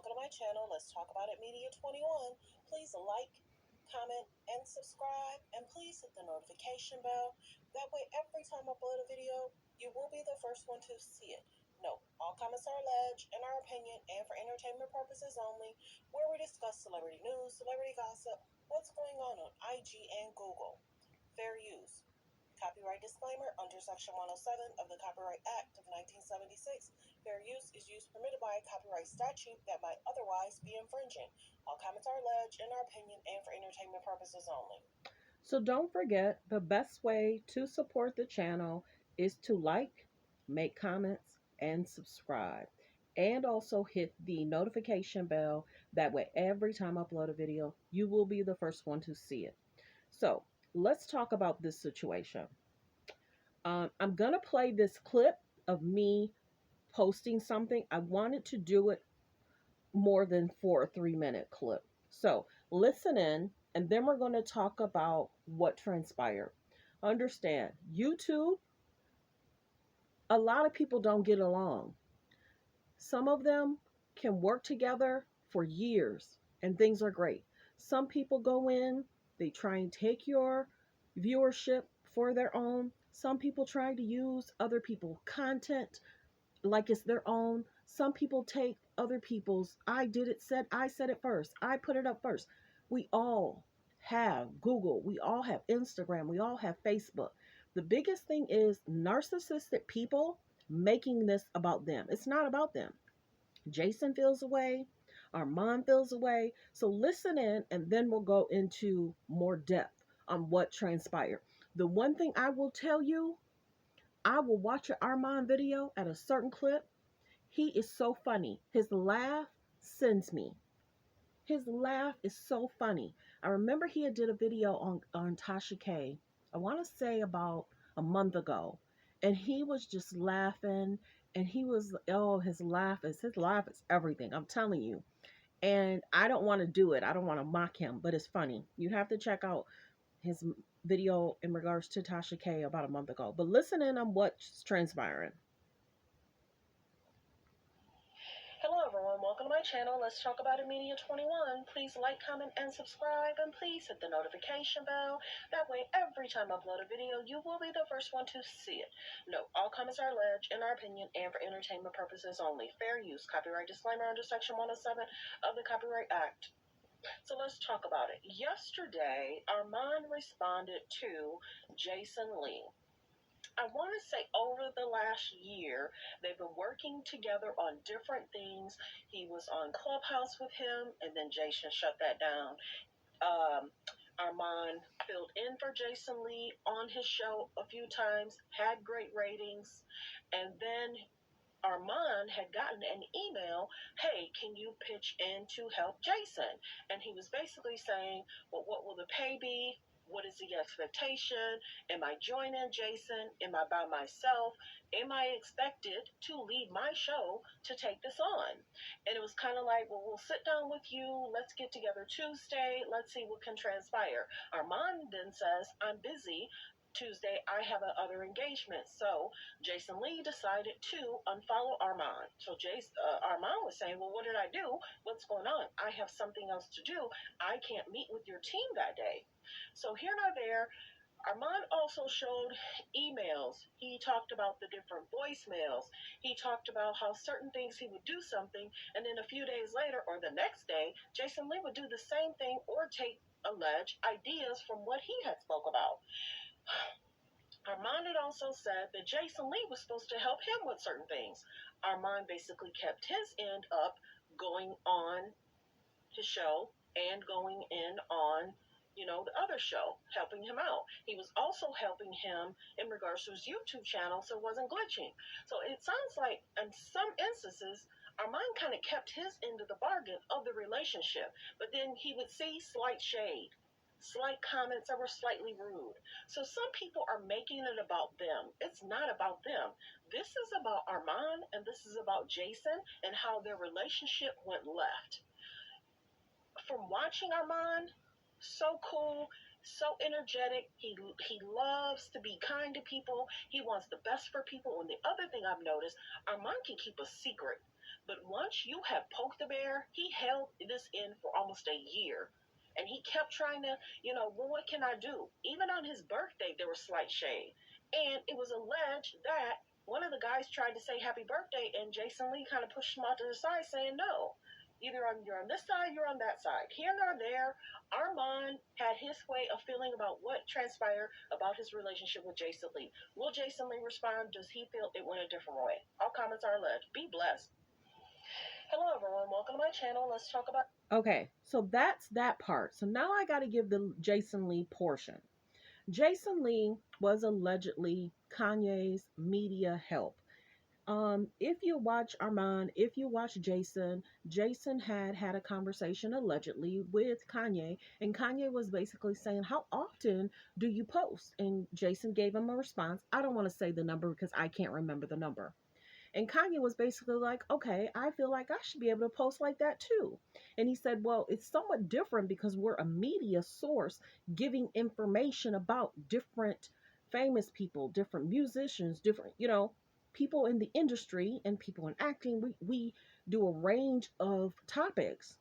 welcome to my channel. Let's talk about it Media 21. Please like, comment, and subscribe, and please hit the notification bell. That way, every time I upload a video, you will be the first one to see it. Note, all comments are alleged, in our opinion, and for entertainment purposes only, where we discuss celebrity news, celebrity gossip, what's going on IG and Google. Fair use. Copyright disclaimer under Section 107 of the Copyright Act of 1976. Fair use is use permitted by a copyright statute that might otherwise be infringing. All comments are alleged in our opinion and for entertainment purposes only. So don't forget, the best way to support the channel is to like, make comments, and subscribe. And also hit the notification bell. That way, every time I upload a video, you will be the first one to see it. So let's talk about this situation. I'm going to play this clip of me posting something. I wanted to do it more than for a 3-minute clip. So listen in, and then we're going to talk about what transpired. Understand, YouTube, a lot of people don't get along. Some of them can work together for years and things are great. Some people go in, they try and take your viewership for their own. Some people try to use other people's content like it's their own. Some people take other people's, I said it first, I put it up first. We all have Google, we all have Instagram, we all have Facebook. The biggest thing is narcissistic people making this about them. It's not about them. Jason feels away, Armon feels away. So listen in, and then we'll go into more depth on what transpired. The one thing I will tell you, I will watch an Armon video at a certain clip. He is so funny. His laugh sends me. His laugh is so funny. I remember he had did a video on Tasha K, I want to say about a month ago. And he was just laughing. And he was, oh, his laugh is everything. I'm telling you. And I don't want to do it. I don't want to mock him, but it's funny. You have to check out his video in regards to Tasha K about a month ago. But listen in on what's transpiring. Hello everyone, welcome to my channel. Let's talk about it Media 21. Please like, comment, and subscribe, and please hit the notification bell. That way, every time I upload a video, you will be the first one to see it. Note, all comments are alleged in our opinion and for entertainment purposes only. Fair use. Copyright disclaimer under Section 107 of the Copyright Act. So let's talk about it. Yesterday, Armon responded to Jason Lee. I want to say over the last year, they've been working together on different things. He was on Clubhouse with him, and then Jason shut that down. Armon filled in for Jason Lee on his show a few times, had great ratings, and then Armon had gotten an email, hey, can you pitch in to help Jason? And he was basically saying, well, what will the pay be? What is the expectation? Am I joining Jason? Am I by myself? Am I expected to leave my show to take this on? And it was kind of like, well, we'll sit down with you. Let's get together Tuesday. Let's see what can transpire. Armon then says, I'm busy. Tuesday, I have another engagement. So Jason Lee decided to unfollow Armon. So Armon was saying, well, what did I do? What's going on? I have something else to do. I can't meet with your team that day. So here nor there, Armon also showed emails. He talked about the different voicemails. He talked about how certain things he would do something, and then a few days later or the next day, Jason Lee would do the same thing or take alleged ideas from what he had spoke about. Armon had also said that Jason Lee was supposed to help him with certain things. Armon basically kept his end up going on his show and going in on, the other show, helping him out. He was also helping him in regards to his YouTube channel so it wasn't glitching. So it sounds like in some instances, Armon kind of kept his end of the bargain of the relationship, but then he would see slight shade, slight comments that were slightly rude. So some people are making it about them. It's not about them. This is about Armon, and this is about Jason and how their relationship went left. From watching Armon, so cool. So energetic. He loves to be kind to people. He wants the best for people. And the other thing I've noticed, Armand can keep a secret. But once you have poked the bear, he held this in for almost a year. And he kept trying to, well, what can I do? Even on his birthday, there was slight shade. And it was alleged that one of the guys tried to say happy birthday, and Jason Lee kind of pushed him out to the side, saying no. Either you're on this side, you're on that side. Here nor there, Armand had his way of feeling about what transpired about his relationship with Jason Lee. Will Jason Lee respond? Does he feel it went a different way? All comments are alleged. Be blessed. Hello, everyone. Welcome to my channel. Let's talk about. Okay, so that's that part. So now I got to give the Jason Lee portion. Jason Lee was allegedly Kanye's media help. If you watch Armand, if you watch Jason, Jason had a conversation allegedly with Kanye, and Kanye was basically saying, "How often do you post?" And Jason gave him a response. I don't want to say the number because I can't remember the number. And Kanye was basically like, okay, I feel like I should be able to post like that too. And he said, well, it's somewhat different because we're a media source giving information about different famous people, different musicians, different, people in the industry and people in acting. We do a range of topics.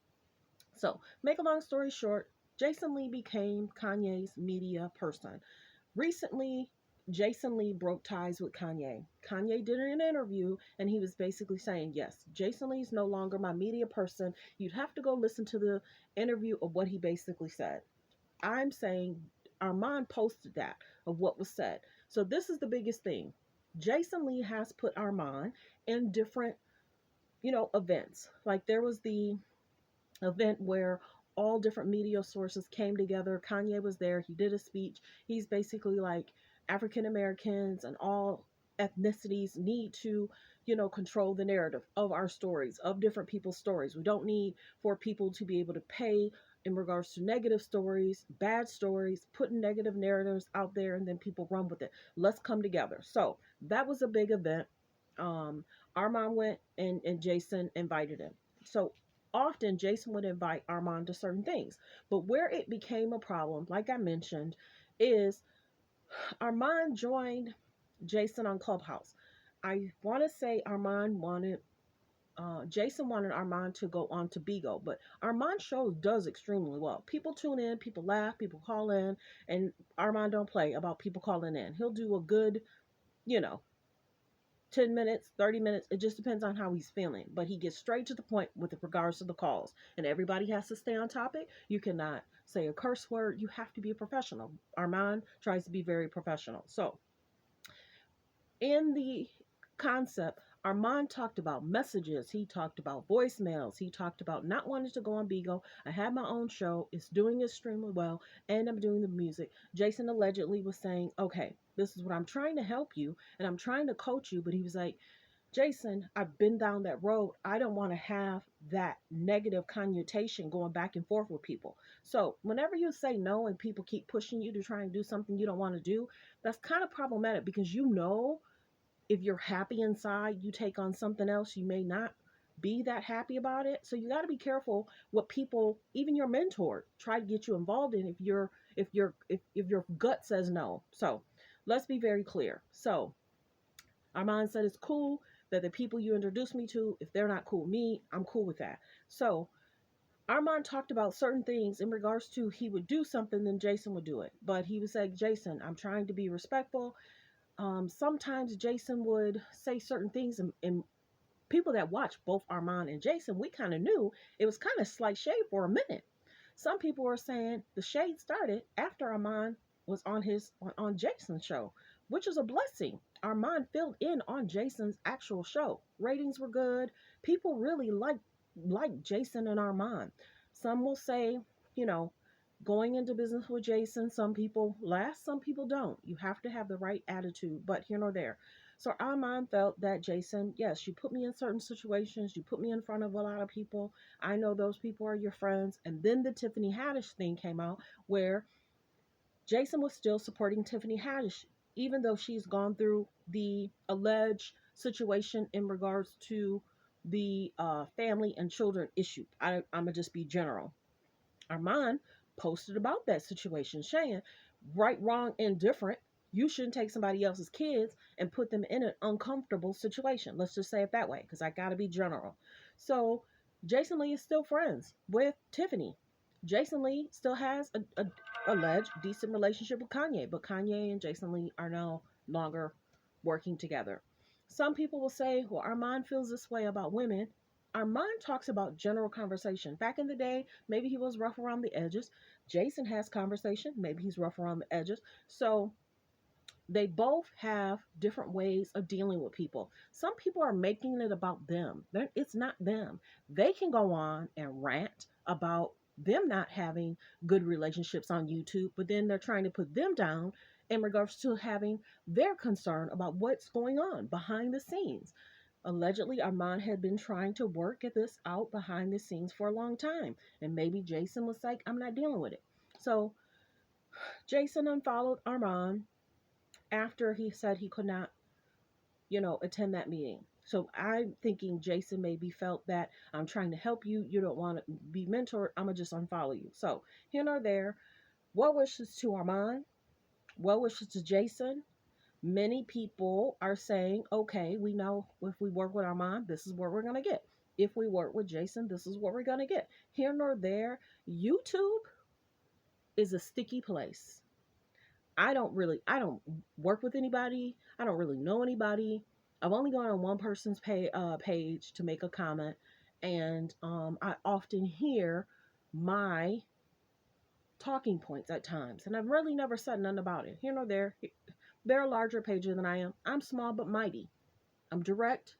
So, make a long story short, Jason Lee became Kanye's media person. Recently, Jason Lee broke ties with Kanye. Kanye did an interview and he was basically saying, yes, Jason Lee's no longer my media person. You'd have to go listen to the interview of what he basically said. I'm saying Armand posted that of what was said. So this is the biggest thing. Jason Lee has put Armand in different, events. Like there was the event where all different media sources came together. Kanye was there. He did a speech. He's basically like African Americans and all ethnicities need to, control the narrative of our stories, of different people's stories. We don't need for people to be able to pay in regards to negative stories, bad stories, putting negative narratives out there and then people run with it. Let's come together. So that was a big event. Armand went and Jason invited him. So often Jason would invite Armand to certain things. But where it became a problem, like I mentioned, is Armand joined Jason on Clubhouse. I want to say Jason wanted Armand to go on to Bigo, but Armand show does extremely well. People tune in, people laugh, people call in, and Armand don't play about people calling in. He'll do a good, you know, 10 minutes, 30 minutes. It just depends on how he's feeling. But he gets straight to the point with regards to the calls. And everybody has to stay on topic. You cannot say a curse word. You have to be a professional. Armand tries to be very professional. So, in the concept, Armand talked about messages. He talked about voicemails. He talked about not wanting to go on Bigo. I have my own show. It's doing extremely well. And I'm doing the music. Jason allegedly was saying, okay, this is what I'm trying to help you. And I'm trying to coach you. But he was like, Jason, I've been down that road. I don't want to have that negative connotation going back and forth with people. So whenever you say no and people keep pushing you to try and do something you don't want to do, that's kind of problematic because if you're happy inside, you take on something else, you may not be that happy about it. So you got to be careful what people, even your mentor, try to get you involved in if your gut says no. So let's be very clear. So our mindset is cool that the people you introduce me to, if they're not cool with me, I'm cool with that. So Armand talked about certain things in regards to he would do something, then Jason would do it. But he would say, Jason, I'm trying to be respectful. Sometimes Jason would say certain things, and people that watch both Armand and Jason, we kind of knew it was kind of slight shade for a minute. Some people were saying the shade started after Armand was on Jason's show, which is a blessing. Armand filled in on Jason's actual show. Ratings were good. People really like Jason and Armand. Some will say, you know, going into business with Jason, some people last, some people don't. You have to have the right attitude, but here nor there. So Armand felt that Jason, yes, you put me in certain situations, you put me in front of a lot of people. I know those people are your friends. And then the Tiffany Haddish thing came out where Jason was still supporting Tiffany Haddish, even though she's gone through the alleged situation in regards to the family and children issue. I'm going to just be general. Armand posted about that situation, saying, right, wrong, indifferent, you shouldn't take somebody else's kids and put them in an uncomfortable situation. Let's just say it that way, because I got to be general. So Jason Lee is still friends with Tiffany. Jason Lee still has a alleged decent relationship with Kanye, but Kanye and Jason Lee are no longer working together. Some people will say, well, Armand feels this way about women. Armand talks about general conversation. Back in the day, maybe he was rough around the edges. Jason has conversation. Maybe he's rough around the edges. So they both have different ways of dealing with people. Some people are making it about them. It's not them. They can go on and rant about them not having good relationships on YouTube, but then they're trying to put them down in regards to having their concern about what's going on behind the scenes. Allegedly, Armand had been trying to work at this out behind the scenes for a long time. And maybe Jason was like, I'm not dealing with it. So Jason unfollowed Armand after he said he could not, attend that meeting. So I'm thinking Jason maybe felt that I'm trying to help you. You don't want to be mentored. I'm going to just unfollow you. So here nor there, well wishes to Armand, well wishes to Jason. Many people are saying, okay, we know if we work with Armand, this is what we're going to get. If we work with Jason, this is what we're going to get. Here nor there, YouTube is a sticky place. I don't work with anybody. I don't really know anybody. I've only gone on one person's page to make a comment, and I often hear my talking points at times, and I've really never said nothing about it. Here nor there, they're a larger page than I am. I'm small but mighty. I'm direct.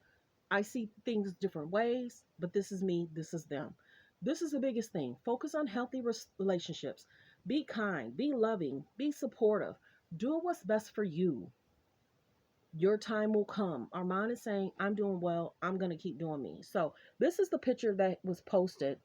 I see things different ways, but this is me. This is them. This is the biggest thing. Focus on healthy relationships. Be kind, be loving, be supportive. Do what's best for you. Your time will come. Armand is saying, I'm doing well. I'm going to keep doing me. So, this is the picture that was posted